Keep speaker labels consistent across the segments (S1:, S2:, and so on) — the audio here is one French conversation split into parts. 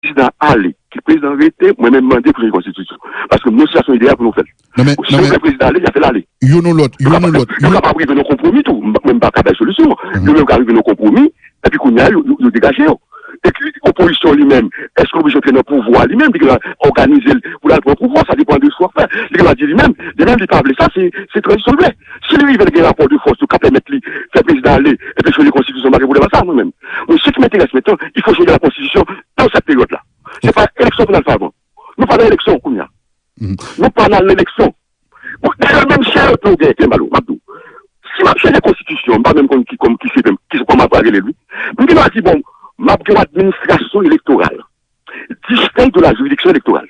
S1: président allé, qui président arrêté, moi-même demandé pour une constitution. Parce que nous, situation idéale pour nous faire. Si le président allé, il a fait l'aller.
S2: Yon ou l'autre.
S1: Il n'a pas arrivé à nos compromis, tout. Même pas qu'à la solution. Il n'a même pas arrivé à nos compromis, et puis qu'on y a, il dégagé. Et puis, l'opposition lui-même, est-ce que l'opposition fait un pouvoir lui-même, il va organiser pour la pouvoir, ça dépend de ce qu'on fait. Il va dire lui-même, il parle ça, c'est transition de fait. Si lui, il veut un rapport de force, tout cas, permettre lui, faire président aller, et puis changer la constitution, je voulais pas ça, moi-même. Mais ce qui m'intéresse maintenant, il faut changer la constitution dans cette période-là. C'est pas élection qu'on a le faire avant. Nous parlons d'élection, Kounia. Nous parlons d'élection. D'ailleurs, même si un peu de Malo, Mabdou, si je change la constitution, pas même qui sont comme à lui, mais il m'a dit, bon, ma administration électorale, distincte de la juridiction électorale.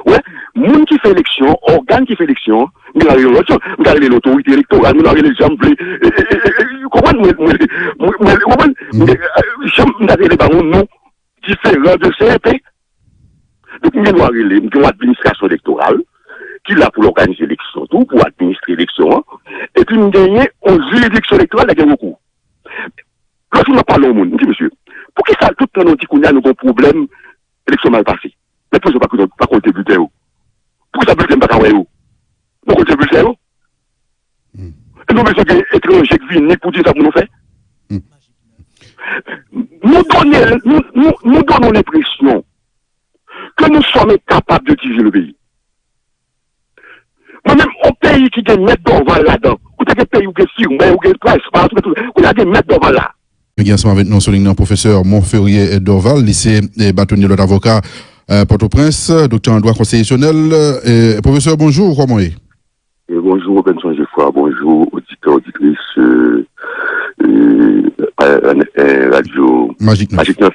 S1: Ouais, monde qui fait élection, organe qui fait élection, nous avons l'autorité électorale, nous avons les jambes, nous avons les barons non différents de CRP. Donc, nous avons une administration électorale qui est là pour organiser l'élection, tout, pour administrer l'élection, et puis nous avons une juridiction électorale qui a beaucoup. Quand on parle au monde, on dit, monsieur, pour qui ça, tout le temps, on dit qu'on a un problème, élection mal passée. Mais pour ça, pas compter bulletin. Pour ça, bulletin pas travailler. Pour compter bulletin. Et nous, besoin d'étrangers qui viennent pour dire ça pour nous faire. Nous donnons l'impression que nous sommes capables de diriger le pays. Moi-même, un pays qui gagne mettre devant là-dedans, ou un pays où il y a firme, où il y a price, où il y a des mettre devant là.
S2: Nous avons avec nous souligné professeur Montferrier Dorval, lycée bâtonnier de l'avocat Port-au-Prince, docteur en droit constitutionnel. Professeur, bonjour, comment est-ce?
S1: Bonjour, Robinson Geoffroy, bonjour, auditeurs, auditrices, radio
S2: Magique 9.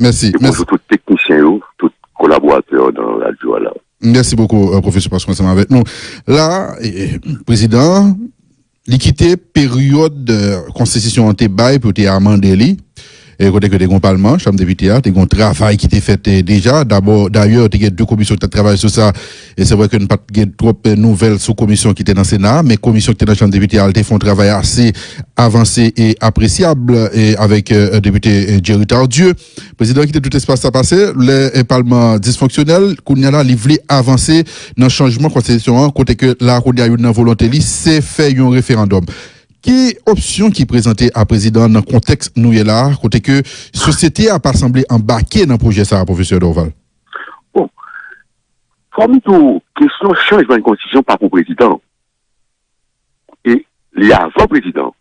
S2: Merci.
S1: Et bonjour tous les techniciens, tous les collaborateurs dans la radio. Là.
S2: Merci beaucoup, professeur, parce qu'on est avec nous. Là, président, l'équité période de constitution en bail pour amender. Et côté que des parlement, chambre des députés, des travail qui était fait déjà. D'ailleurs, il y a deux commissions qui travaillent sur ça. Et c'est vrai qu'il n'y a pas trop de nouvelles sous-commissions qui étaient dans le Sénat, mais commissions qui étaient dans la chambre des députés, elles font un travail assez avancé et appréciable, et avec le député Jerry Tardieu. Président qui était tout espace à passer, le parlement dysfonctionnel, qu'on y a là, il voulait avancer dans le changement de constitution, côté que là, qu'on y a une volonté, c'est fait un référendum. Quelle option qui est présentée à président dans le contexte nous est là, côté que société a pas semblé embarquer dans le projet ça, professeur Dorval?
S1: Bon, comme tout, question changement de constitution pas pour président. Et les avant-présidents,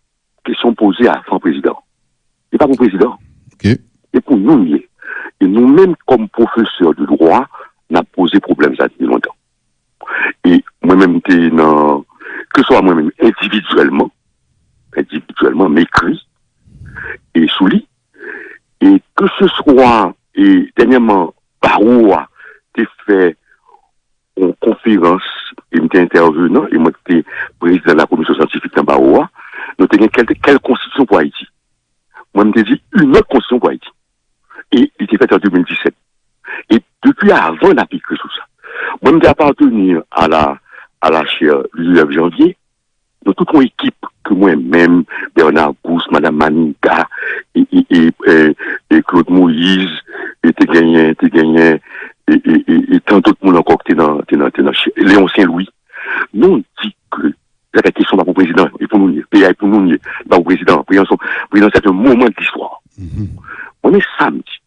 S1: question posée à avant-président. Et pas pour président.
S2: Okay.
S1: Et pour nous, et nous-mêmes, comme professeurs de droit, on a posé problème ça depuis longtemps. Et moi-même, que ce soit moi-même individuellement, m'écrit et soulis, et que ce soit, et dernièrement, Barreau a fait une conférence, et m'était intervenant, et moi j'étais président de la commission scientifique dans Barreau, nous avons quelle constitution pour Haïti? Moi je dit une autre constitution pour Haïti. Et il était fait en 2017. Et depuis avant d'appliquer tout ça, moi je appartenu à la chaire du 9 janvier, de toute mon équipe, que moi-même, Bernard Gousse, Madame Maninka, et Claude Moïse, et tant d'autres monde encore qui étaient dans Léon Saint-Louis. Nous, on dit que la question va pour le président, et pour nous nier, PA pour nous nier, va au président, président, c'est un moment de l'histoire. On est samedi.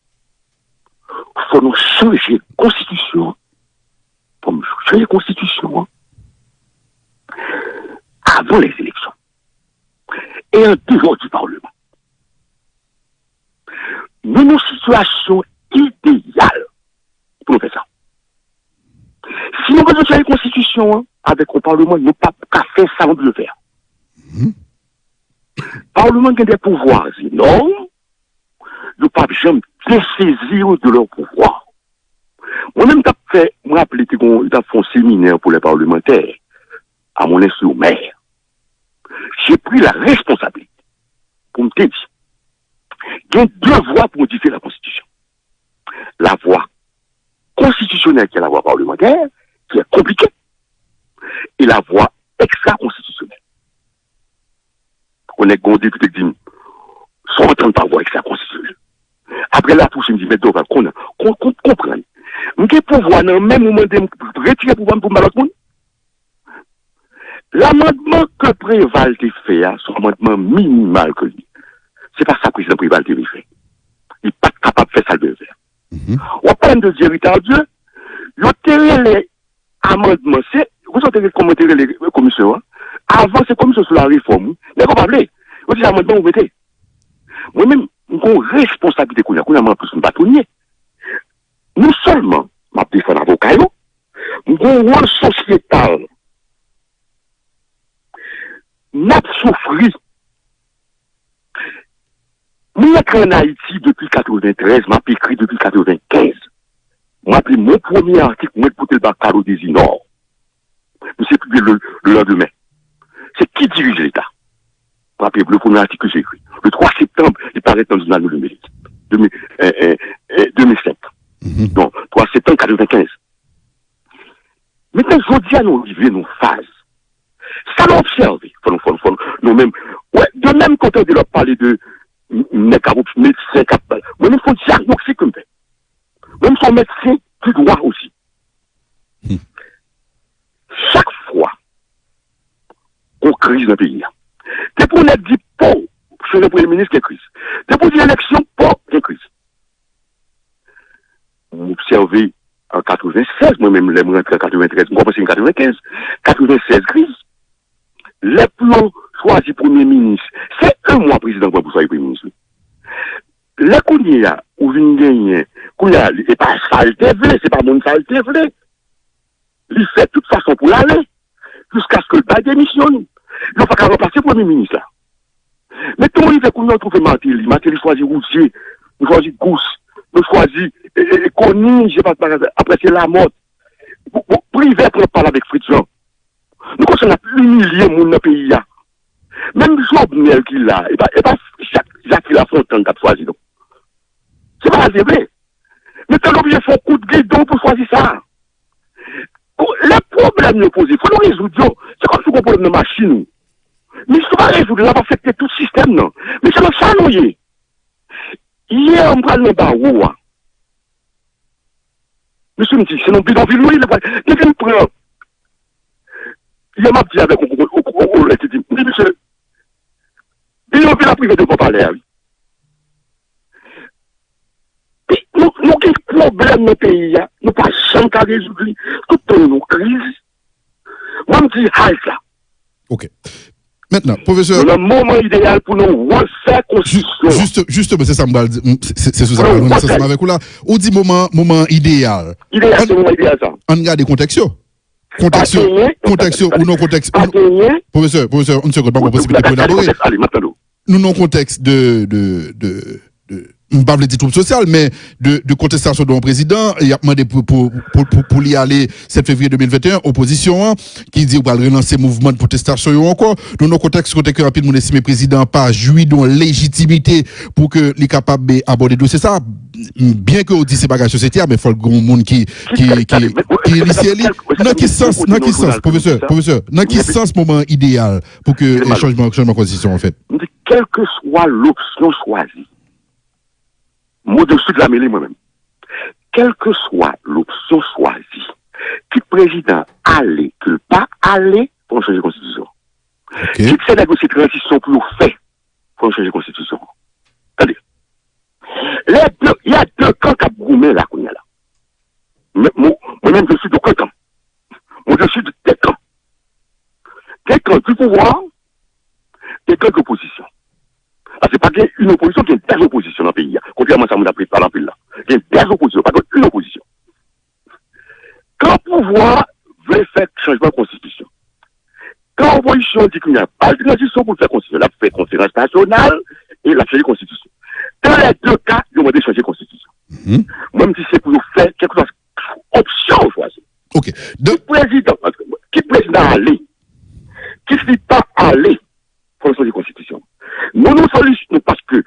S1: Il faut nous changer la constitution, avant les élections et en dehors du Parlement. Nous avons une situation idéale pour nous faire ça. Si nous avons une constitution avec le Parlement, nous ne pouvons pas faire ça, on peut le faire. Le Parlement a des pouvoirs énormes, nous ne pouvons jamais saisir de leurs pouvoirs. Moi-même, je me rappelle que j'ai fait un séminaire pour les parlementaires à mon insu au maire. J'ai pris la responsabilité pour me dire qu'il y a deux voies pour modifier la Constitution. La voie constitutionnelle, qui est la voie parlementaire, qui est compliquée, et la voie extra-constitutionnelle. On est gondé tout dit, sont en train de voie extra-constitutionnelle. Après la touche, je me dis, mais donc, qu'on comprenne. Je pouvoir, dans le même moment, de retirer le pouvoir pour l'autre monde. L'amendement que Préval a fait, c'est un amendement minimal que lui. C'est pas ça que le président Préval a fait. Il n'est pas capable de faire ça de faire. On parle de Dieu, Dieu. Il a les amendements. Vous savez comment les commissions. Avant, c'est commission sur la réforme. Mais vous parlez. Vous dites amendement, vous mettez. Moi-même, j'ai une responsabilité qu'on a en plus un bâtonnier. Non seulement, ma défense avocat, nous avons un rôle sociétal. N'a souffri. Moi, en Haïti depuis 93, m'a écrit depuis 95. M'a pris mon premier article, moi, pour le Bacaro des Nord. Je sais plus le lendemain. C'est qui dirige l'État? M'a pris le premier article que j'ai écrit. Le 3 septembre, il paraît dans le journal de 2005. Donc, 3 septembre 95. Maintenant, je dis à nous vivre nos phases. Ça l'a observé. Nous-mêmes, ouais, de même quand on dit leur parler de médecin, moi-même, il faut diagnostiquer comme ça. Même son médecin, tu dois aussi. Chaque fois qu'on crise dans le pays, c'est pour nous dire, pour, chez le Premier ministre, qu'il y a crise. C'est pour dire élection, pour, qu'il y a crise. Vous observez en 96, moi-même, les rentrés en 93, moi, c'est en 95, 96 crise. Les plans choisis Premier ministre, c'est un mois président pour choisir Premier ministre. Les Kounia, où vient gagner, Kounia, c'est pas saleté vrai, c'est pas mon saleté vrai. Il fait de toute façon pour l'aller, jusqu'à ce que le pas démissionne. Il n'a pas qu'à remplacer le Premier ministre là. Mais tout le monde fait qu'on a trouvé Matéli. Matéli choisit Routier, nous choisit Gousse, nous choisit Conny, je sais pas, après c'est la mort. Privé pour parler avec Fritz Jean. Nous commençons à humilier mon pays là. Même Jobnel qui l'a, et pas Jacques Lafontaine qui a choisi. C'est pas vrai. Mais t'as l'objet, il faut coup de guidon pour choisir ça. Les problèmes nous posent, il faut nous résoudre. C'est comme si on a un problème de machine. Mais il ne faut pas résoudre, on va affecter tout le système, non. Mais c'est dans ça, nous, hier, on parle de barreau. Monsieur me dit, c'est dans le bidonville, nous, il est prend. Il m'a dit avec il dit, monsieur, bidonville a privé de vos palais, oui. Nous avons des problèmes dans le pays, nous pas jamais qu'à résoudre. Tout le temps, nous crise. Moi, je me dis, là.
S2: Ok. Maintenant, professeur.
S1: C'est le moment idéal pour nous refaire constitution.
S2: Justement, c'est ça, c'est sous ça, avec vous là. On dit moment idéal.
S1: Idéal, c'est le moment idéal, ça.
S2: On regarde les contextes. Contexte ou non contexte. Professeur, une seconde, pas possibilité pour élaborer. Nous, non contexte je ne vais pas dire trouble social, mais de contestation de mon président, il a demandé pour y aller 7 février 2021, opposition, qui dit qu'on va relancer mouvement de protestation encore. Dans nos contextes, que rapidement, on estime le président pas jouit de légitimité pour que les capables d'aborder le dossier. Ça, bien que on dit c'est pas la société, mais il faut le grand monde qui initialise. Dans quel sens, professeur, dans quel sens moment idéal pour que le changement de constitution, en fait?
S1: Quelle que soit l'option choisie, au-dessus de la mêlée moi-même. Quelle que soit l'option choisie, qui président aller, que pas aller, pour changer la constitution. Okay. Qui c'est négocier transition pour nous faire, pour changer la constitution. Attendez. Il y a deux camps qui ont gourmé là, qu'on y a là. Moi-même, je suis de quel camp? Moi, je suis de des camps. Des camps du pouvoir, des camps d'opposition. Parce que pas une opposition, il y a des oppositions dans le pays. Contrairement à ça, on a pris par l'empile là. Il y a des oppositions, pas une opposition. Quand le pouvoir veut faire changement de constitution, quand l'opposition dit qu'il n'y a pas de transition pour faire constitution, elle a fait conférence nationale et elle a changé de constitution. Dans les deux cas, ils ont demandé de changer de constitution. Même si c'est pour faire quelque chose, option choisie.
S2: Ok.
S1: Qui président aller, qui ne dit pas aller pour changer de constitution. Nous sollicitons parce que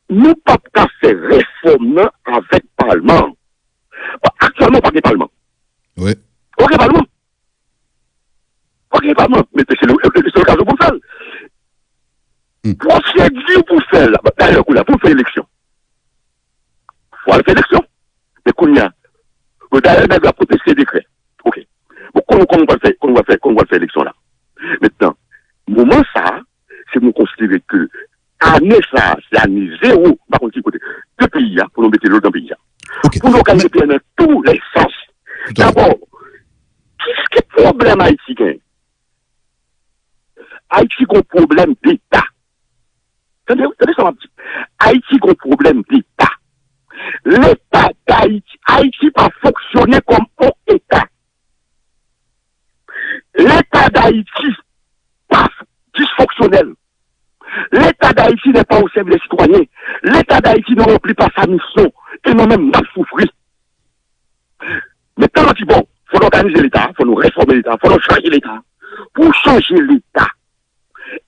S1: nous ne pouvons pas faire réforme avec le Parlement. Actuellement, pas de Parlement.
S2: Oui.
S1: Ok, Parlement. Ok, Parlement. Mais c'est le cas pour faire. Procédure pour faire, d'ailleurs, pour faire élection. faut aller faire l'élection. Mais qu'on y a, d'ailleurs, on va protester le décret. Ok. Bon, comment on va faire l'élection là? Maintenant, moment ça, c'est nous considérer que année ça, c'est année zéro, par contre, côté, deux pays, pour nous mettre l'autre dans le pays.
S2: Okay.
S1: Pour nous organiser dans tous les sens. D'abord, qu'est-ce que le problème haïtien? Haïti a un problème d'État. Attendez ça, ma petite. Haïti a un problème d'État. L'État d'Haïti, Haïti pas fonctionné comme un État. L'État d'Haïti pas dysfonctionnel. L'État d'Haïti n'est pas au service des citoyens. L'État d'Haïti ne remplit pas sa mission et nous même mal souffrir. Mais quand on dit bon, il faut organiser l'État, il faut nous réformer l'État, il faut nous changer l'État. Pour changer l'État,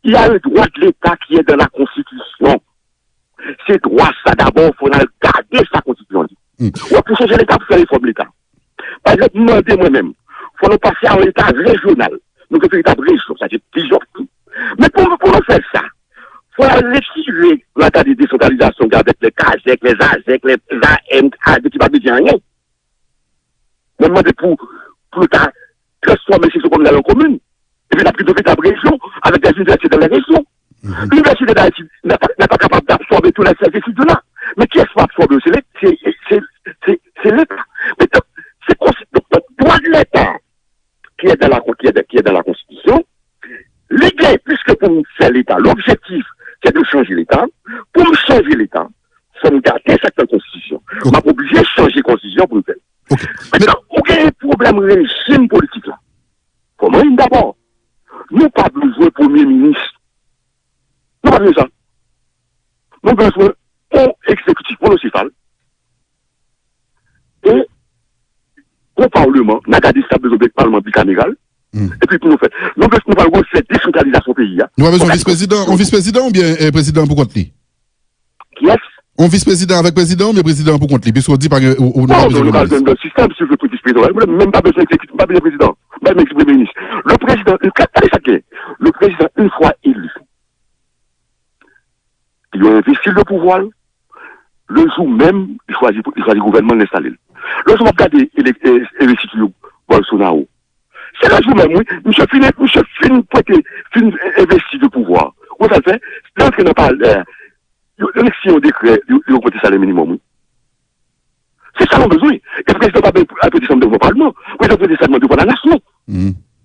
S1: il y a le droit de l'État qui est dans la Constitution. C'est droit ça d'abord, il faut garder sa Constitution. Ou pour changer l'État, pour faire réformer l'État. Par exemple, demander moi-même, il faut nous passer à un État régional. Nous devons faire l'État de région, ça c'est plusieurs trucs. Mais pour nous faire ça, il faut retirer l'État de décentralisation avec les CASEC, les ASEC, les AM, qui ne va dire rien. On demande pour l'État transformer ces communes en communes. Et puis, la prise de l'État de région avec des universités dans les régions. L'université d'Haïti n'est pas capable d'absorber tous les services de là. Mais qui est-ce qui va absorber? C'est l'État. Mais c'est le droit de l'État qui est dans la Constitution. L'idée, puisque pour nous faire l'État, l'objectif, c'est de changer l'État. Pour nous changer l'État, il faut nous garder cette Constitution. On va obligé de changer la Constitution pour nous faire. Maintenant, aucun problème régime politique là. Comment d'abord? Nous pas besoin de Premier ministre. Nous pas besoin de ça. Nous avons besoin d'un exécutif monocéphale et au Parlement, nous avons besoin d'un Parlement bicaméral. Et puis pour nous faire. Nous avons faire décentralisation pays.
S2: Nous avons besoin d'un vice-président ou bien président pour compte lui?
S1: Qui est-ce?
S2: On vice-président avec président ou bien président pour compte lui? Puisqu'on dit pas que
S1: nous avons besoin d'un système, si je veux pour vice-président. Nous n'avons même pas besoin d'exécutif, pas besoin de président. Même Premier ministre. Le président, le président, une fois élu, il a investi le pouvoir, le jour même, il choisit le gouvernement de l'installer. Le jour où on regarde l'investiture Bolsonaro, c'est le jour même, oui, monsieur fin investi de pouvoir. Où ça fait? L'entrée n'a pas l'élection décret, il a côté salaire minimum, oui. C'est ça qu'on a besoin. Et le président va un peu descendre devant le Parlement. Le président peut descendre devant la nation.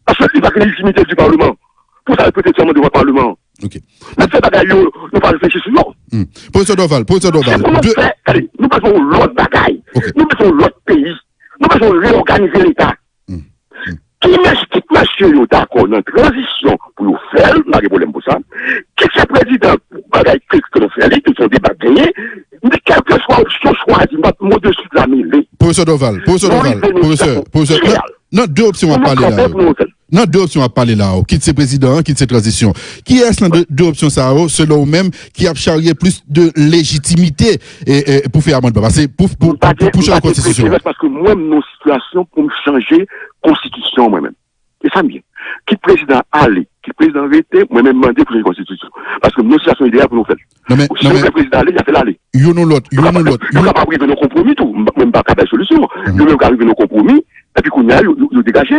S1: Parce qu'il va créer légitimité du Parlement. Pour ça, il peut descendre devant le Parlement.
S2: Ok.
S1: Mais c'est bagaille, nous pas réfléchir sur nous.
S2: Professeur Doval.
S1: Nous faisons l'autre bagaille. Nous faisons l'autre pays. Nous faisons réorganiser l'État. Qui monsieur d'accord dans la transition pour nous faire, on a des problèmes pour ça. Qui est le président bagaille que nous faisons, qui sont débat gagné, mais quel que soit option choisie, mot dessus de la mêlée.
S2: Professeur Doval, professeur, non, deux options à parler là. Non, deux options à parler là. Quitte ces présidents, quitte ces transitions. Qui est dans deux options ça, selon vous-même, qui a charrié plus de légitimité pour faire amendement? C'est pour changer la constitution.
S1: Parce que moi-même, nos situations pour me changer constitution moi-même. Et ça me vient. Qui président aller, qui président arrêter, moi-même demander pour une constitution. Parce que nos situations idéales pour nous faire.
S2: Non mais
S1: le président aller, il a fait l'aller.
S2: You know l'autre.
S1: Il n'a pas arrivé nos compromis tout, même pas capable de solution. Il n'a même pas arrivé nos compromis, et puis qu'on y a, il dégagé.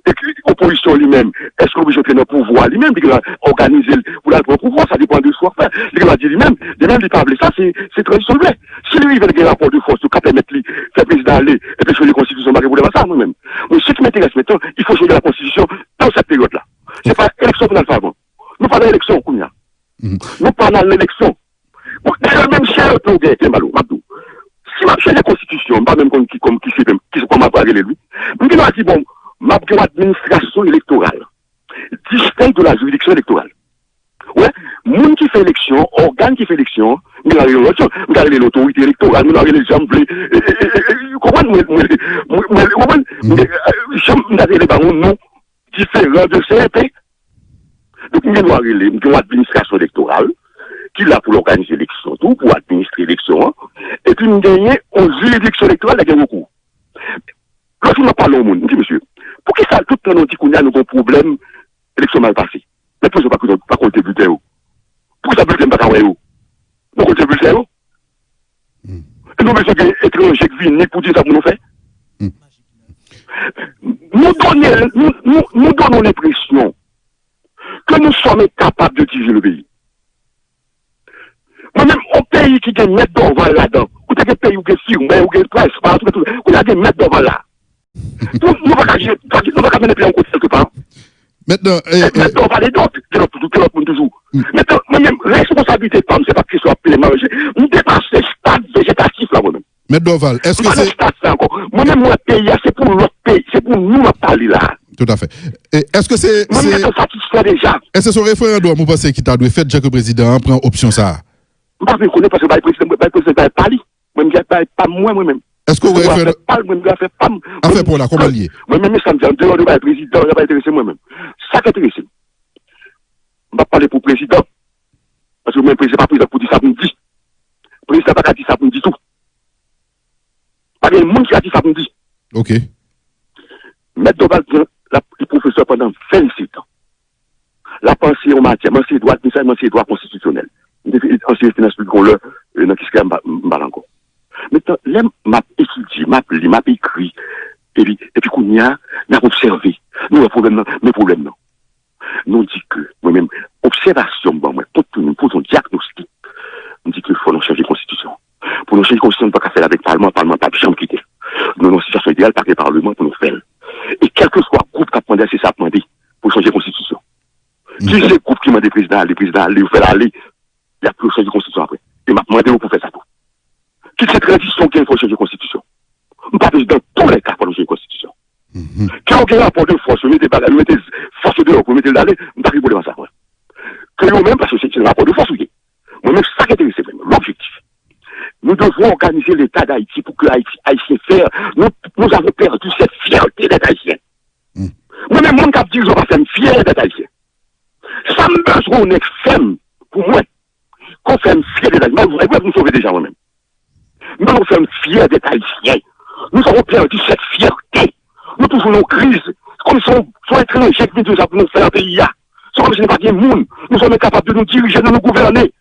S1: Et puis, l'opposition lui-même, est-ce que l'opposition fait un pouvoir lui-même, il va organiser pour le pouvoir, ça dépend de ce qu'on fait. Il va dire lui-même, il ne pas ça, c'est tradition. Si lui, il veut un rapport de force, il peut mettre lui, faire président aller, et puis changer la constitution, il va ça nous-mêmes. Mais ce qui m'intéresse maintenant, il faut changer la constitution dans cette période-là. C'est pas l'élection qu'on a fait avant. Nous parlons d'élection, Kounia. Nous parlons de l'élection. D'ailleurs, même si elle est Mabdou. Si je change la constitution, pas même qui c'est comme parler lui, nous disons dit bon, ma administration électorale, distincte de la juridiction électorale. Ouais, monde qui fait élection, organe qui fait élection, nous avons l'autorité électorale, nous avons les gens, nous avons les barons, nous, différents de CRP. Donc, nous avons l'administration électorale, qui l'a pour organiser l'élection, tout, pour administrer l'élection, et puis nous gagnons en juridiction électorale, la gagne beaucoup. Lorsqu'on a parlé au monde, dit monsieur, pour qui ça, tout le monde dit qu'on a un problème, élection mal passée. Mais pourquoi pas compter bulletin? Pourquoi ça bulletin pas travailler? Nous compter bulletin? Et nous, monsieur, fini pour dire ça pour nous faire. Nous donnons l'impression que nous sommes capables de diriger le pays. Moi-même, au pays qui est mettre d'Orval là-dedans, ou t'as des pays où il y a firme, où il y a presse, où il y a des mettre d'Orval là. Nous ne pouvons pas mener les pays en côté quelque part.
S2: Maintenant,
S1: Mettre d'Orval et d'autres, que l'autre monde toujours. Maintenant, moi-même, responsabilité de femme, c'est pas que soit appelé manger. Nous dépassons le stade végétatif là, moi-même.
S2: Maître Dorval, est-ce que c'est...
S1: Moi-même, mon pays, c'est pour l'autre pays, c'est pour nous à parler là.
S2: Tout à fait. Et est-ce que c'est...
S1: Moi-même, je suis satisfait déjà.
S2: Est-ce que ce référendum, vous pensez qu'il t'a dû faire déjà que le président prend option ça?
S1: Je ne connais pas parce que le président n'est pas lui. Moi-même, pas moi-même.
S2: Est-ce que vous référendum...
S1: A
S2: fait pour la, comment lié?
S1: Moi-même, ça me dit, en dehors de le président, je ne vais pas intéresser moi-même. Ça qui intéresse. Je ne vais pas parler pour le président. Parce que moi, le président n'est pas président pour dire ça pour me dire. Le président n'a pas dit ça pour me dire tout. Pas de monde qui a dit ça pour me dire.
S2: Ok.
S1: Maître Dorval, le professeur pendant 27 ans. La pensée en matière, pensée droit, pensée droit constitutionnel. Ancien finance publique, on l'a, dans qui se calme, encore. Maintenant, là, m'a étudié, m'a lu, m'a écrit, et puis, qu'on y a observé. Nous, le problème, mes problèmes, non. Nous, dit que, moi-même, observation, bon, moi, pour nous posons un diagnostic. On dit qu'il faut nous changer de constitution. Pour nous changer de constitution, on ne peut pas faire avec le Parlement pas de chambre quitter. Nous, dans une situation idéale, par le Parlement, pour nous faire. Et quel que soit le groupe qui a demandé, c'est ça a demandé, pour changer de constitution. Si c'est le groupe qui m'a dit président, les présidents, vous faites aller, il y a plus de changer de constitution après. Et m'a demandé pour faire ça tout. Toute cette tradition qu'il faut changer de constitution. On ne peut pas dans tous les cas pour changer de constitution. Quand on a un rapport de force, on met des forces de l'eau pour mettre l'aller, on ne peut pas rigoler ça. Que nous-mêmes, parce que c'est un rapport de force, oui. Moi-même, ça qui est l'objectif. Nous devons organiser l'État d'Haïti pour que Haïtien faire. Nous avons perdu cette fierté d'être Haïtien. Moi-même, mon cap dit, je vais faire une fierté d'être Haïtien. Ça me besoin d'une femme, pour moi, qu'on fait une fierté d'être Haïtien. Moi, vous sauvez déjà moi-même. Nous avons fait une fierté d'être Haïtien. Nous avons perdu cette fierté. Nous toujours nos crises. Comme sont étrangers qui viennent pour nous faire un pays. Ce n'est pas bien monde. Nous sommes incapables de nous diriger, de nous gouverner.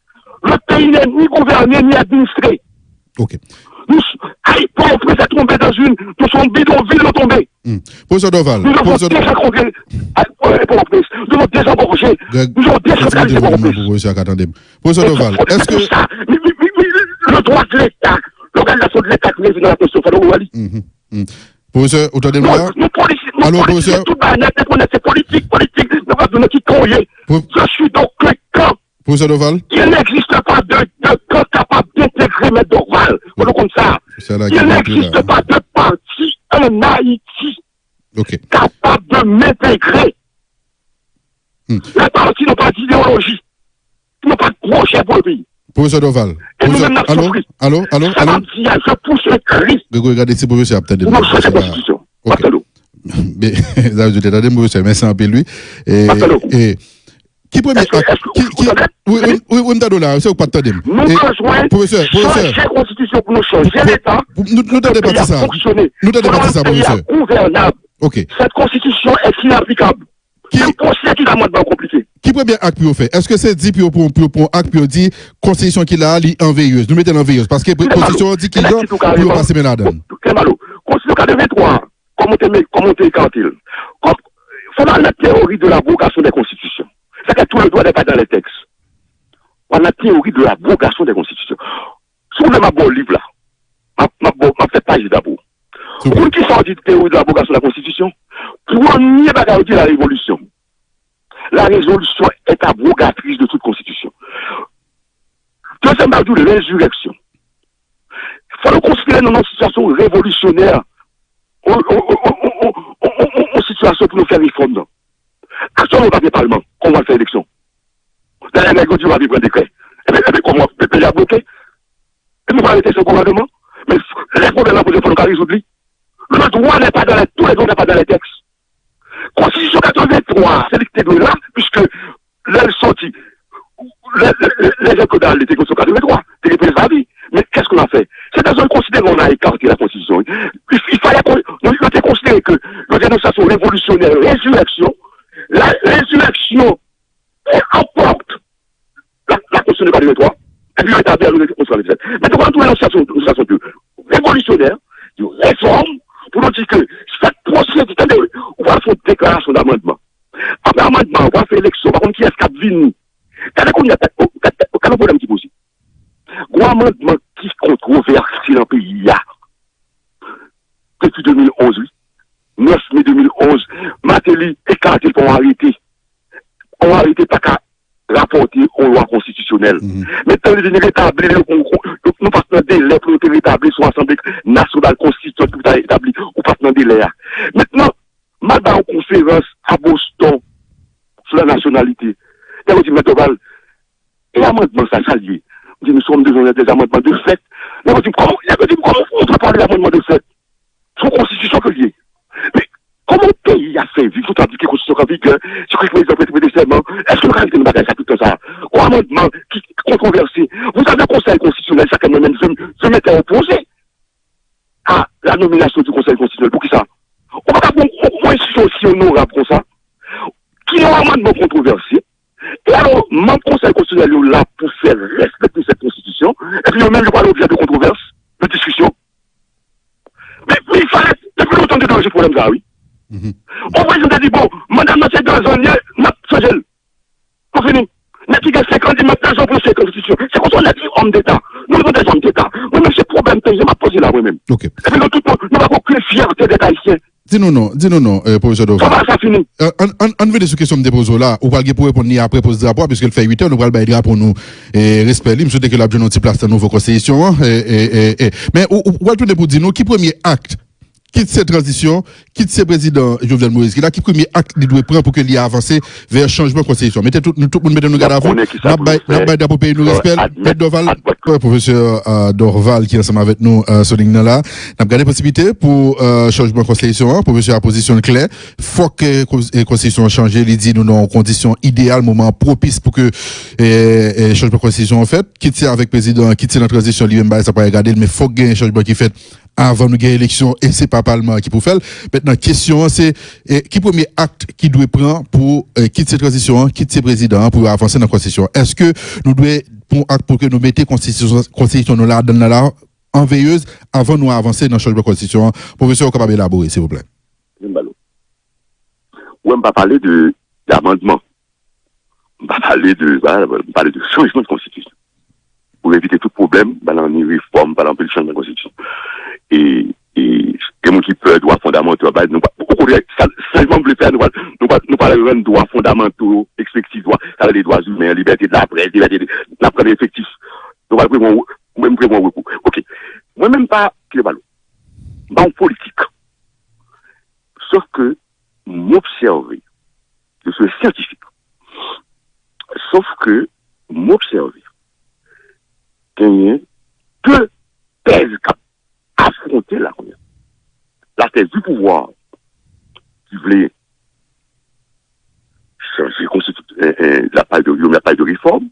S1: Le pays n'est ni gouverné, ni administré.
S2: Ok.
S1: Nous, pauvres, c'est tombé dans nous sommes bidonvilles de tomber.
S2: Professeur Dorval.
S1: Nous avons désengorgé, nous avons désengorgé, nous avons décentralisé
S2: Professeur Dorval, est-ce que...
S1: Le droit de l'État, l'organisation de l'État qui est dans la question,
S2: professeur, entendez-moi? Allô, professeur?
S1: C'est politique, nous avons donné qui courrier. Je suis donc le camp.
S2: Professeur Dorval?
S1: Il n'existe pas de camp capable d'intégrer M. Dorval. Comme ça. Il n'existe pas de parti en Haïti capable de m'intégrer. Les partis n'ont pas d'idéologie. Ils n'ont pas de projet pour le pays.
S2: Professeur Dorval. Allô?
S1: Je pousse le cri.
S2: Regardez si professeur a peut-être
S1: pour changer la constitution.
S2: Mais, merci un peu lui. Et, qui premier acte? Oui, on t'a donné là, c'est pas t'attendre.
S1: Nous besoin
S2: professeur,
S1: changer la constitution pour nous changer l'État.
S2: Nous t'avons débattu ça. Nous t'avons débattu ça, professeur.
S1: Gouvernable.
S2: Ok.
S1: Cette constitution est inapplicable. C'est considérablement compliqué.
S2: Qui premier acte pour faire? Est-ce que c'est dit pour acte pour dire constitution qu'il a en veilleuse? Nous mettons en veilleuse parce que la constitution dit qu'il a pour passer maintenant.
S1: Constitution 83, comment on t'écarte-t-il? Selon la théorie de l'abrogation des constitutions, c'est que tout le droit n'est pas dans les textes. On a la théorie de l'abrogation des constitutions. Si vous voulez ma bonne livre là, ma fait page d'abord. Pour qui sont dit théorie de l'abrogation de la constitution, premier bagage de la révolution. La résolution est abrogatrice de toute constitution. Deuxième bagage de l'insurrection. Il faut le considérer dans une situation révolutionnaire, en situation pour nous faire réforme. Actuellement, on va faire parlement, on va faire élection. Dans la négociation, on va vivre un décret. Et bien, comment le pays a bloqué? Et nous allons arrêter ce gouvernement. Mais les problèmes là, il faut nous résoudre. Le droit n'est pas dans les, tous les droits n'est pas dans les textes. Constitution 83, c'est dicté de là, puisque là, le sorti, les écoles l'étaient Constitution 83, c'est les prises d'avis. Mais qu'est-ce qu'on a fait? C'est dans un considéré qu'on a écarté la Constitution. Il fallait qu'on considérer que la dénonciation révolutionnaire, résurrection, la résurrection emporte la Constitution de 83, et puis on établit la Constitution de 17. Maintenant, quand on a une dénonciation révolutionnaire, dit que chaque procès, attendez, on va faire une déclaration d'amendement. Après amendement, on va faire élection, par contre, qui est-ce qui a venu? Quand on a un problème qui pose. Un amendement qui est controversé dans le pays, depuis 2011, oui. 9 mai 2011, Matéli écarté pour arrêter. On a arrêté pas qu'à rapporter aux lois constitutionnelles. Maintenant, les rétablir, nous passons dans des délais pour nous rétablir sur l'Assemblée nationale constitutionnelle qui a établi, ou passons dans des délais. Maintenant, madame en conférence à Boston sur la nationalité, elle a dit, M. Doval, et l'amendement, ça lié. Nous sommes devant des amendements de fait. Elle a dit, comment on peut parler d'amendement de fait? Sur la constitution que lié. Mais comment le pays a fait vivre tout appliquer la constitution en vigueur, sur le président prêté des serments? Est-ce que le réalité de bagage, ça tout ça? Ou amendement qui est controversé? Vous avez un conseil constitutionnel, chacun moi-même, je m'étais opposé à la nomination du conseil constitutionnel. Pour qui ça? On va pas une institution aussi honorable comme ça, qui est un amendement controversé. Et alors, mon conseil constitutionnel est là pour faire respecter cette constitution, et puis même, je parle l'objet de controverse, de discussion. Mais il fallait, depuis longtemps de danger problème ça, oui. On président a dit, bon, madame, c'est dans un lien, n'a changé. On finit. N'a qui a 50 ans, maintenant, pour cette constitution. C'est comme ça, on a dit homme d'État. Nous, nous sommes des hommes d'État. Moi-même, c'est problème, je m'ai posé là, moi-même.
S2: Ok.
S1: Et puis, nous, tout le monde, nous n'avons aucune fierté d'être haïtien.
S2: Dis-nous non, professeur Doval.
S1: Comment ça finit?
S2: On veut des questions de dépose là, ou pas pour répondre après poser rapport, puisqu'il fait 8 heures, nous allons le pour nous respect. Je souhaite que la jeune place dans nouveau constitution. Mais, ou tout pour dire nous, qui premier acte quitte cette transition, quitte ce président Jovenel Moïse, qui premier acte il doit prendre pour qu'il y ait avancé vers changement de constitution. Mettez tout le monde mettez nous garde avant. N'a pour pays nous respect. Maître Dorval, professeur Dorval qui est ensemble avec nous sur ligne là. N'a gardé possibilité pour changement de constitution, professeur à position claire. Faut que la constitution change, il dit nous dans conditions idéales, moment propice pour que changement de constitution en fait. Quitte avec président, quitte la transition lui-même ça pas regarder mais faut qu'il y ait un changement qui fait avant nous gagner l'élection et c'est pas Parlement qui pour faire. Maintenant, question c'est qui premier acte qui doit prendre pour quitter cette transition, quitter ce président pour avancer dans la constitution. Est-ce que nous devons pour acte pour que nous mettions constitution nous là dans la en veilleuse avant nous avancer dans le changement de constitution. Professeur, vous capable d'élaborer s'il vous plaît.
S1: On va parler d'amendement. On va parler de changement de constitution. Pour éviter tout problème, dans une réforme, dans le changement de constitution. Et quelqu'un qui peut droits fondamentaux, seulement voulait faire, nous parlons de droits fondamentaux, effectifs, ça veut dire droits humains, liberté de la presse, liberté de la presse effectif. Nous parlons même recours. Ok. Moi-même pas, qui est ballot. En politique. Sauf que, m'observer, je suis scientifique. Sauf que, m'observer, qu'il y a deux thèses affronter la première. La thèse du pouvoir qui voulait changer la paille de réforme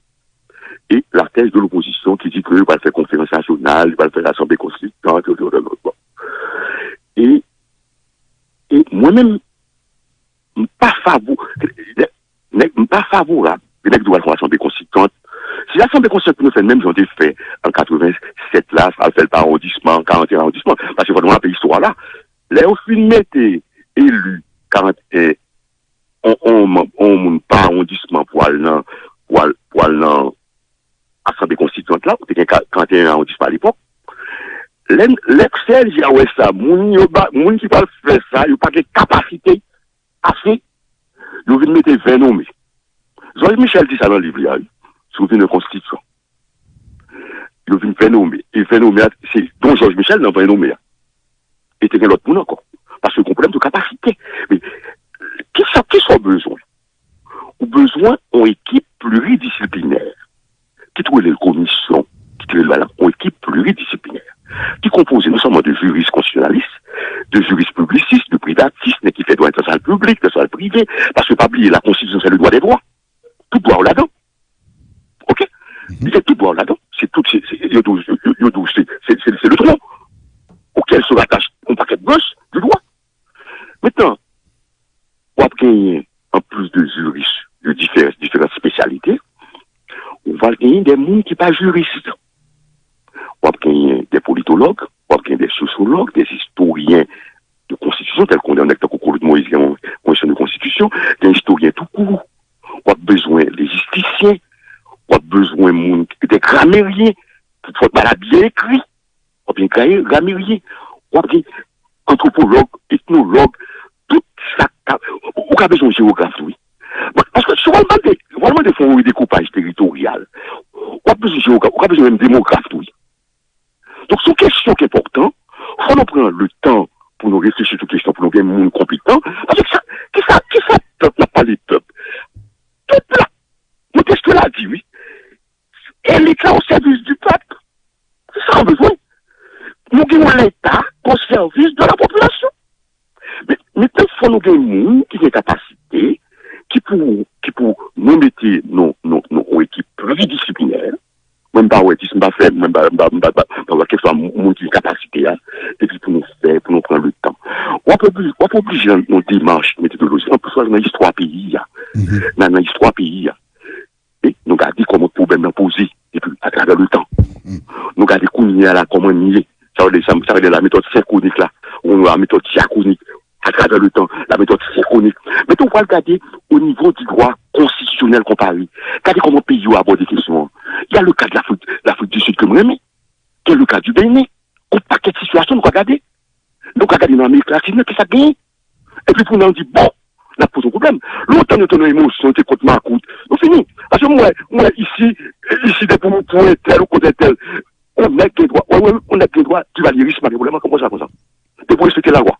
S1: et la thèse de l'opposition qui dit qu'il va faire conférence nationale, il va faire l'Assemblée constituante, et moi-même, pas favorable, les mecs doivent faire l'Assemblée constituante. Si l'Assemblée constituante nous fait même, j'en ai fait en 87 là, ça fait le par arrondissement, 41 arrondissement, parce que vraiment, un pays soit là. Les films étaient élus, 40, on pas arrondissement pour aller dans l'Assemblée constituante là, c'était 41 arrondissement à l'époque. L'excel, j'ai ouais ça, moun qui va faire ça, il n'y a pas de capacité à faire, ils viennent mettre 20 nommés. Jean-Michel dit ça dans le livre, sur une constitution. Il vient faire nommer. Il fait nommer, c'est dont Georges Michel n'a pas nommé. Et il y a l'autre monde encore. Parce que le problème de capacité. Mais, qui sont besoin? Ou besoin d'une équipe pluridisciplinaire. Qui trouve les commissions, qui trouve une équipe pluridisciplinaire. Qui compose non seulement de juristes constitutionnalistes, de juristes publicistes, de privatistes, mais qui fait droit international public, de droit privé. Parce que pas oublier, la Constitution, c'est le droit des droits. Tout droit là-dedans. Ok? Il y a tout droit là-dedans. C'est le droit auquel se rattache un paquet de gauche du droit. Maintenant, on va gagner, en plus de juristes de différentes spécialités, on va gagner des gens qui ne sont pas juristes. On va gagner des politologues, on va gagner des sociologues, des historiens de constitution, tel qu'on est en acte au de Moïse, en question de constitution, il y a un historien tout court. On a besoin des justiciens, on a besoin des grammairiens, qui faut pas bien écrit, on a bien grammairiens, on a bien anthropologue, ethnologue, tout ça, on a besoin de géographe, oui. Parce que souvent, vraiment des fonds de découpage territorial, on a besoin de géographe, on a besoin de démographe, oui. Donc, c'est une question qui est importante. Il faut nous prendre le temps pour nous réfléchir sur cette question, pour nous gagner un monde compétent. Parce que ça, peuple n'a pas les peuples. Peuple là, mais qu'est-ce que l'a dit, oui? Et l'État au service du peuple. C'est ça qu'on a besoin. Nous gagnons l'État au service de la population. Mais maintenant, il faut nous gagner un monde qui a des capacités, qui pour nous mettre nos équipes pluridisciplinaires. Même pas ouais, qui pas fait, même pas quelle soit mon capacité là, et puis pour nous faire, pour nous prendre le temps. On peut obliger nos démarches méthodologiques, on peut faire dans l'histoire pays là, dans l'histoire pays là, et nous garder comment le problème est posé, et puis à travers le temps. Nous garder comment nier, ça veut dire la méthode synchronique là, ou la méthode diachronique, à travers le temps, la méthode synchronique. Mais on va regarder au niveau du droit constitutionnel comparé. Regardez comment le pays a abordé les questions. Il y a le cas de l'Afrique du Sud que nous aimons, qui est le cas du Bénin. Un paquet de situations, nous regardons. Nous regardons dans l'Amérique latine, que ça gagne. Et puis, pour nous dire, bon, on a posé un problème. Longtemps, nous avons une émotion, c'est contre ma coûte. On finit. Parce que moi, ici, pour un tel ou contre tel, on a des droits, on a des droits du valierisme, pas de problème, comme ça, comme ça. C'est pour respecter la loi.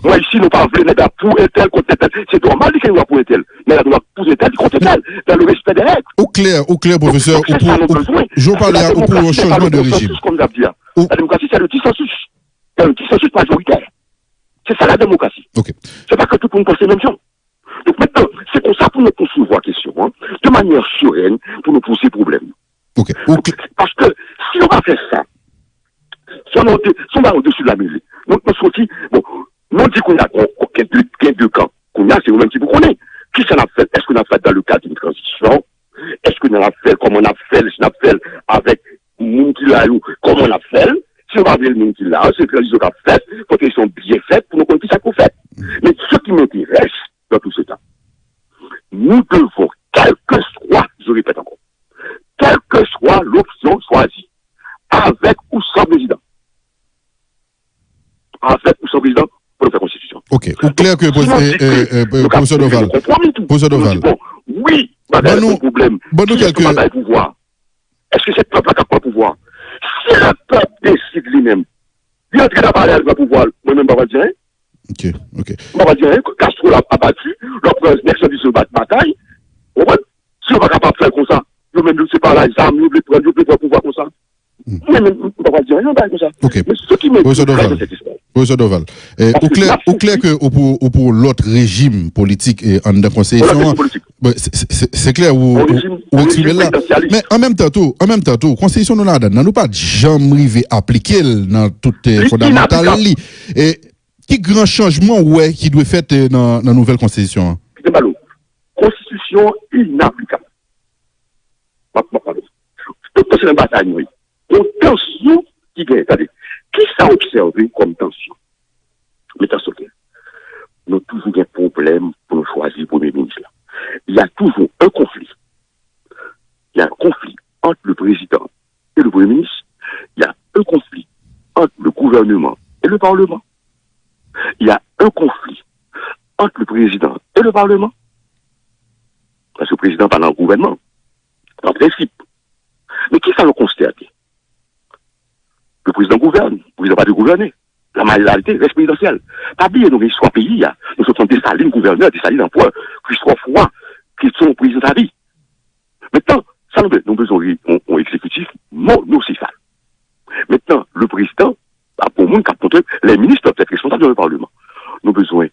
S1: Moi, ici, nous ne pouvons pas pour un tel contre tel. C'est normal qu'il y ait pour un tel. Mais là, nous pour un tel contre tel, dans le respect des règles.
S2: Au clair, professeur, je parlais pour un changement de régime.
S1: La démocratie, c'est le dissensus. C'est un dissensus majoritaire. C'est ça la démocratie.
S2: Okay.
S1: C'est pas que tout le monde pense la même chose. Donc maintenant, c'est comme ça pour nous poursuivre la question, hein, de manière sereine, pour nous poser problème.
S2: Okay.
S1: Parce que si on va faire ça, si on va au-dessus de la mêlée, nous sortis, bon, nous dit qu'on a deux camps. Qu'on a, c'est nous-mêmes qui vous connaissons. Qui ça a fait? Est-ce qu'on a fait dans le cadre d'une transition? Est-ce qu'on a fait comme on a fait, si on a fait avec Mountilao, comme on a fait? Si on va avec le Mountilao, c'est que les autres ont fait, faut qu'ils sont bien faits pour nous connaître ça qu'on fait. Mais ce qui m'intéresse dans tout ce temps, nous devons, quel que soit, je répète encore, quelle que soit l'option choisie, avec ou sans président, avec ou sans président, pour nous faire constitution.
S2: Ok. Ou clair que professeur Doval. Professeur Doval.
S1: Oui, madame, le problème.
S2: Quelques
S1: pouvoir. Est-ce que c'est le peuple qui a pas le pouvoir? Si le peuple décide lui-même, il entre dans la barrière du pouvoir, moi-même, je ne vais pas dire rien.
S2: Ok.
S1: Je ne vais pas dire rien. Castro l'a abattu, le mercenaire se bat bataille. Si on n'est pas capable de faire comme ça, nous-mêmes, nous c'est pas là, les armes, nous voulons prendre le pouvoir comme ça. Moi-même, je ne vais pas dire rien, comme ça.
S2: Ok.
S1: Mais ce qui m'intéresse, c'est cette histoire.
S2: Professeur Doval, au clair que pour l'autre régime politique et en constitution, c'est clair où exprimez là. Mais en même temps, constitution nous là, nous pas jamais arrivé appliquer dans toutes les fondamentales. Et qui grand changement ouais qui doit faire dans la nouvelle constitution?
S1: Constitution inapplicable. C'est une bataille, oui. Une tension qui gagne. Qui s'est observé comme tension? Mais attention, nous avons toujours des problèmes pour nous choisir le Premier ministre. Il y a toujours un conflit. Il y a un conflit entre le président et le Premier ministre. Il y a un conflit entre le gouvernement et le Parlement. Il y a un conflit entre le président et le Parlement. Parce que le président parle dans le gouvernement, en principe. Mais qui ça le constate? Le président gouverne, le président pas de gouverner. La majorité reste présidentielle. Pas oublier, nous, l'histoire pays, nous sommes des salines gouverneurs, des salines empereurs, Christophe Roy, qui sont présidents à vie. Maintenant, ça nous besoin d'un exécutif monocéphale. Maintenant, le président, pour nous, les ministres peuvent être responsables dans le Parlement. Nous avons besoin,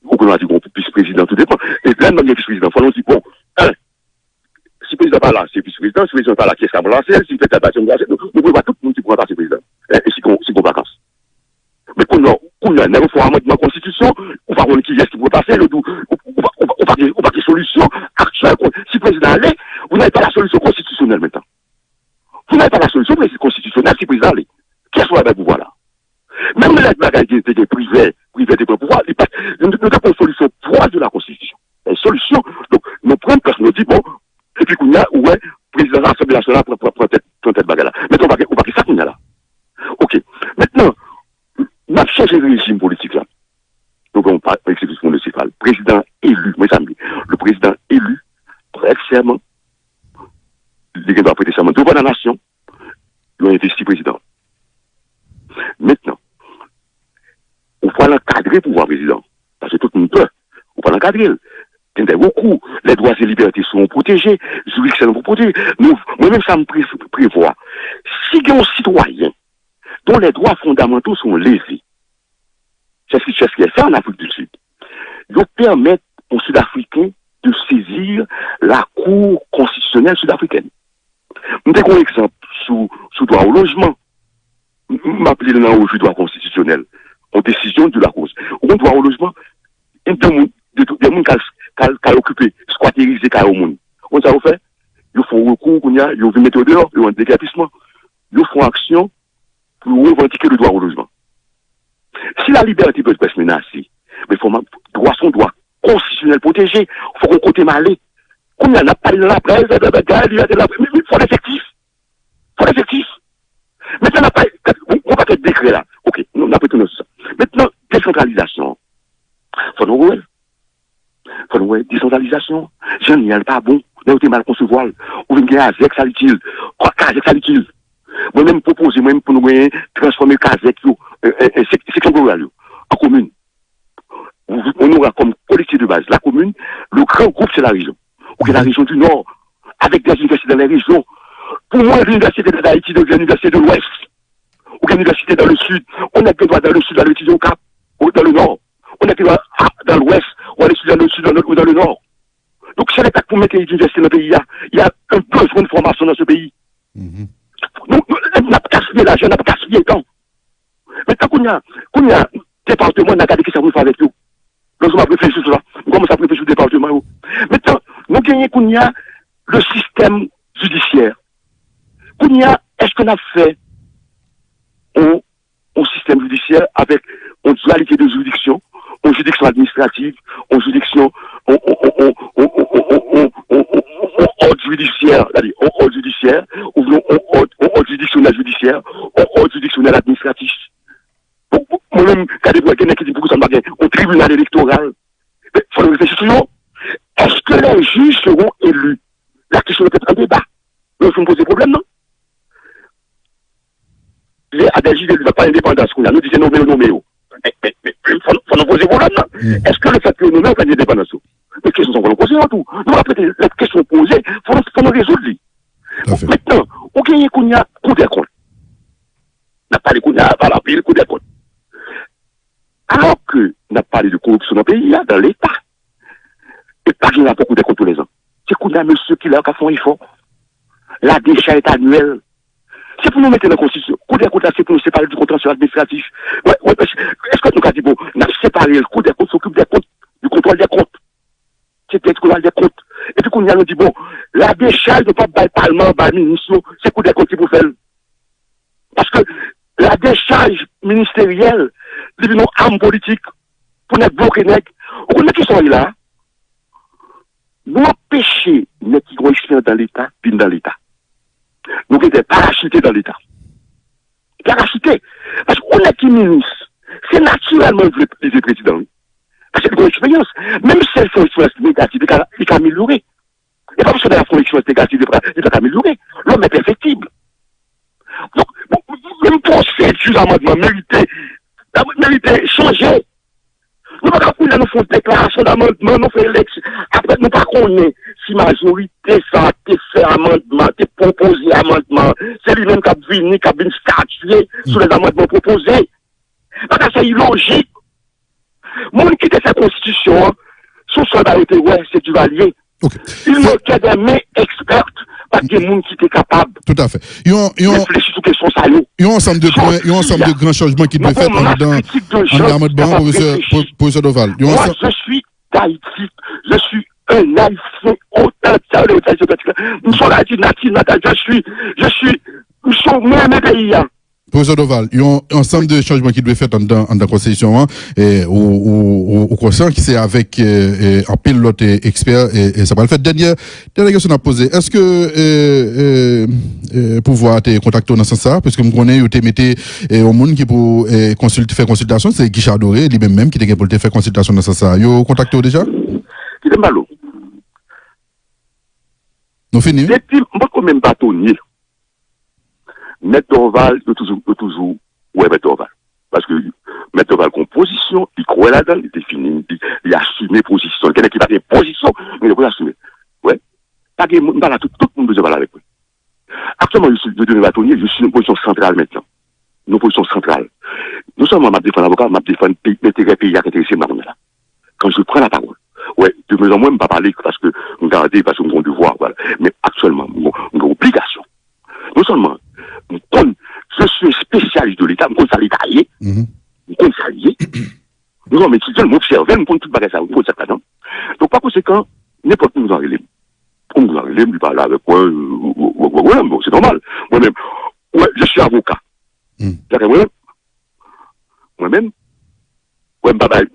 S1: on a dit qu'on puisse président, tout dépend. Et là, nous avons vice-président. Il faut nous dire, bon, si le président n'est pas là, c'est vice-président, si le président n'est pas là, qui est stable, si le président n'est pas là, nous ne pouvons pas tout le monde qui pourra passer président. Et si on vacances. Mais qu'on a une réforme de la Constitution, on va voir qui est-ce qui pourrait passer, on va des solutions actuelles. Si le président allait, vous n'avez pas la solution constitutionnelle maintenant. Vous n'avez pas la solution constitutionnelle si le président allait. Qu'est-ce qu'on va pouvoir là? Même les bagages qui étaient privés privé de pouvoir, nous avons une solution proche de la Constitution. Une solution, donc, nous prenons personne, nous dit, bon, et puis, qu'on y a, ouais, président de l'Assemblée nationale pour tête bagarre là. Maintenant, on va ça qu'on y a là. Ok. Maintenant, on a changé le régime politique là. Donc, on parle d'exécution municipale. Président élu, mes amis, le président élu, prête serment, il doit prêter serment devant la nation, il doit investir président. Maintenant, on va l'encadrer pour voir président. Parce que tout le monde peut. On va l'encadrer. Il y a beaucoup. Les droits et libertés sont protégés. Les juridictions sont protégées. Moi-même, ça me prévoit. Si il y a un citoyen dont les droits fondamentaux sont lésés, c'est ce qui est fait en Afrique du Sud, ils permettent aux Sud-Africains de saisir la Cour constitutionnelle sud-africaine. Nous avons un exemple sous droit au logement. M'appeler dans le droit constitutionnel, en décision de la cause. On doit au logement, il y a des gens qui ont occupé, squattérisé, qui ont monde. On ça fait, ils font recours, ils vont mettre dehors, ils ont un décapissement, ils font action pour revendiquer le droit au logement. Si la liberté peut être menacée, mais il faut son droit constitutionnel protégé, il faut qu'on côté malé. Comme il n'y a pas de la presse, mais il faut l'effectif. Il faut l'effectif. Maintenant, on va faire décret là. Ok, on a pris ça. Maintenant, décentralisation. Faut nous voir, décentralisation. Je n'y ai pas bon. Là, on mal concevoir. On vient gagner avec ça l'utile. Quoi, avec ça l'utile. Moi-même proposer, moi-même pour nous transformer Kazek, section rurale, en commune. On aura comme collectif de base la commune, le grand groupe c'est la région. Ok, la région du Nord, avec des universités dans les régions. Pour moi, l'université d'Haïti devient l'université de l'Ouest. Ou l'université dans le Sud. On a des droits dans le Sud, dans l'étudiant au Cap, ou dans le Nord. On a des droits dans l'Ouest, ou à l'étudiant dans le Sud, ou dans le Nord. Donc, c'est l'état pour mettre les universités dans le pays. Il y a un besoin de formation dans ce pays. Donc, on n'a pas gaspillé l'argent, on n'a pas gaspillé le temps. Maintenant qu'on y a département, on a gardé qui ça veut faire avec nous. Donc, on va réfléchir sur ça. On commence à réfléchir sur le département. Maintenant, nous gagnons qu'on y a le système judiciaire. Qu'on y a, est-ce qu'on a fait un système judiciaire avec une dualité de juridiction, une juridiction administrative, une juridiction, ordre judiciaire, ordre judiciaire, ou ordre juridictionnel judiciaire, ordre juridictionnel administratif. Moi-même, quand il y a quelqu'un qui dit beaucoup ça me va au tribunal électoral, il faut réfléchir sur nous. Est-ce que les juges seront élus? La question est peut-être un débat. Mais il faut me poser problème, non? Les ADJ ne pas indépendance qu'on a. Nous disons non, mais il faut nous poser problème, non? Est-ce que le fait que nous n'avons pas d'indépendance? Les questions sont posées en tout. Nous, après, les questions posées, il faut nous résoudre. Maintenant, on gagne qu'on y a coup des comptes. On n'a pas de coup de coup des comptes. Alors que on a parlé de corruption dans le pays, dans l'État, et pas qu'il n'y a pas beaucoup de comptes tous les ans. C'est qu'on a monsieur qui a fait un effort. La décharge est annuelle. C'est pour nous mettre dans la Constitution. Coup des comptes, c'est pour nous séparer du contentieux administratif. Ouais, est-ce que nous avons dit, bon, on a séparé le coup des comptes, s'occupe des comptes, du contrôle des comptes. C'est le contrôle des comptes. Et puis, qu'on a dit, bon, la décharge ne pas le Parlement, le ministre, c'est coup des comptes qui vous fait. Parce que la décharge ministérielle, c'est une arme politique pour nous bloquer. On a qui sont là. Nous empêcher les qui ont expérience dans l'État, puis dans l'État. Nous sommes parachutés dans l'État. Parachutés. Parce qu'on a qui ministre, c'est naturellement le président. Parce qu'il a une expérience. Même si elle fait une expérience négative, il peut améliorer. Et pas parce qu'elle a fait une expérience négative, il peut améliorer. L'homme est perfectible. Donc, même pour se faire suffisamment mériter changer. Nous ne pouvons pas nous faire déclaration d'amendement, nous faisons l'élection. Après, nous ne pouvons pas si majorité ça te fait amendement, te proposer amendement. C'est lui-même qui a venu statuer sur les amendements proposés. Parce que c'est illogique. Mon qui était sa constitution, son solidarité, ouais, c'est du valier.
S2: Okay.
S1: Il manquait des mains expertes. Pas des gens qui étaient capables.
S2: Tout à fait. Il y a un ensemble de points, il y a un ensemble de grands changements qui doivent être dans l'amendement, professeur Doval.
S1: Moi, je suis d'Haïti. Je suis un Haïtien authentique. Nous sommes Haïti natif, je suis, nous sommes même pays.
S2: Professeur Doval, il y a un ensemble de changements qui doivent être dans la Constitution, hein, au conscient qui c'est avec un pilote expert et ça va le faire. Dernière question à poser. Est-ce que pouvoir te contacter dans ce sens-là, parce que je connais, vous te mettez au monde qui pour faire consultation, c'est Guichard Doré, lui-même qui te pour te faire consultation dans ce sens-là. Vous contacté déjà?
S1: Qui est malo.
S2: Nous finissons.
S1: Depuis, moi, quand même bâtonnier. Maître Dorval, toujours, ouais, Maître Dorval. Parce que, Maître Dorval, composition, il croit là-dedans, il définit, il assume position. Quelqu'un qui n'a pas de position, mais il peut assumer. Ouais. Pas que, tout le monde besoin de parler avec moi. Actuellement, je suis devenu bâtonnier, je suis dans une position centrale maintenant. Une position centrale. Non seulement je défends l'avocat, je défends l'intérêt pays à intéressé là. Quand je prends la parole. Ouais, de mieux en moins, je ne pas parler parce que je garde, parce que je devoir, voilà. Mais actuellement, j'ai une obligation. Non seulement, je suis un spécialiste de l'État, je suis l'État, je suis l'État. Nous, mais étudiants, nous observons, nous prenons tout le bagage, nous prenons ça là-dedans. Donc, par conséquent, n'importe où nous en relève. On nous en relève, lui parle avec moi, c'est normal. Moi-même, ouais, je suis avocat. Moi-même,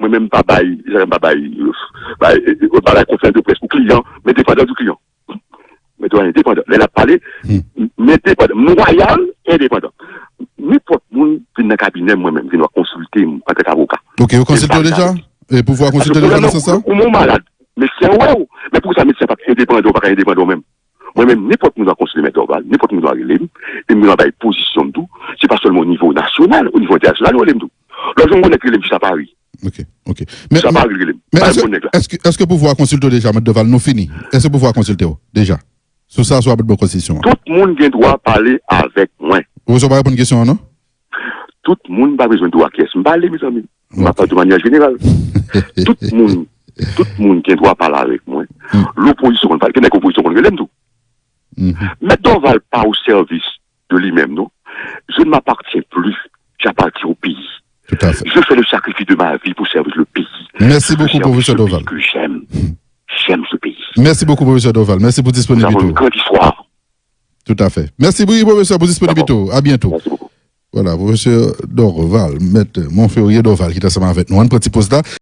S1: moi-même, pas bail, conférence de presse pour client, mais dépendant du client. Mais toi, indépendant. Elle a parlé, mais dépendant. Royal, indépendant. N'importe monde qui est dans le cabinet, moi-même, qui doit consulter en tant qu'avocat.
S2: Ok, vous consultez déjà? Et pouvoir consulter déjà, c'est ça?
S1: Ou mon malade. Mais c'est ouais, mais pour ça, médecin pas indépendant, pas indépendant même. Moi-même, n'importe où nous doit consulter M. Dorval, n'importe où nous doit aller, et nous avons une position de tout. C'est pas seulement au niveau national, au niveau international, nous avons tout. Lorsque on est que à Paris.
S2: Ok. Mais est-ce que pouvoir consulter déjà, M. Dorval, nous fini? Est-ce que pouvoir consulter déjà? Sur ça, soit bonne constitution.
S1: Tout le monde a le droit de parler avec moi.
S2: Vous avez pas une question, non?
S1: Tout le monde n'a pas besoin de droit qui est. Je parle, mes amis. Je ne parle de manière générale. Tout le monde qui a le droit de parler avec moi. L'opposition, on parle, qu'il y a une opposition qu'on l'aime tout. Mais Dorval pas au service de lui-même, non? Je ne m'appartiens plus. J'appartiens au pays.
S2: Tout à fait.
S1: Je fais le sacrifice de ma vie pour servir le pays.
S2: Merci beaucoup, professeur Dorval.
S1: Que j'aime. J'aime ce pays.
S2: Merci beaucoup, professeur Dorval. Merci pour disponibilité.
S1: Nous avons une grande histoire.
S2: Tout à fait. Merci beaucoup, professeur, pour disponibilité. À bientôt.
S1: Merci beaucoup.
S2: Voilà, professeur Dorval, maître Montferrier Dorval, qui est ensemble avec nous. On petit pause là.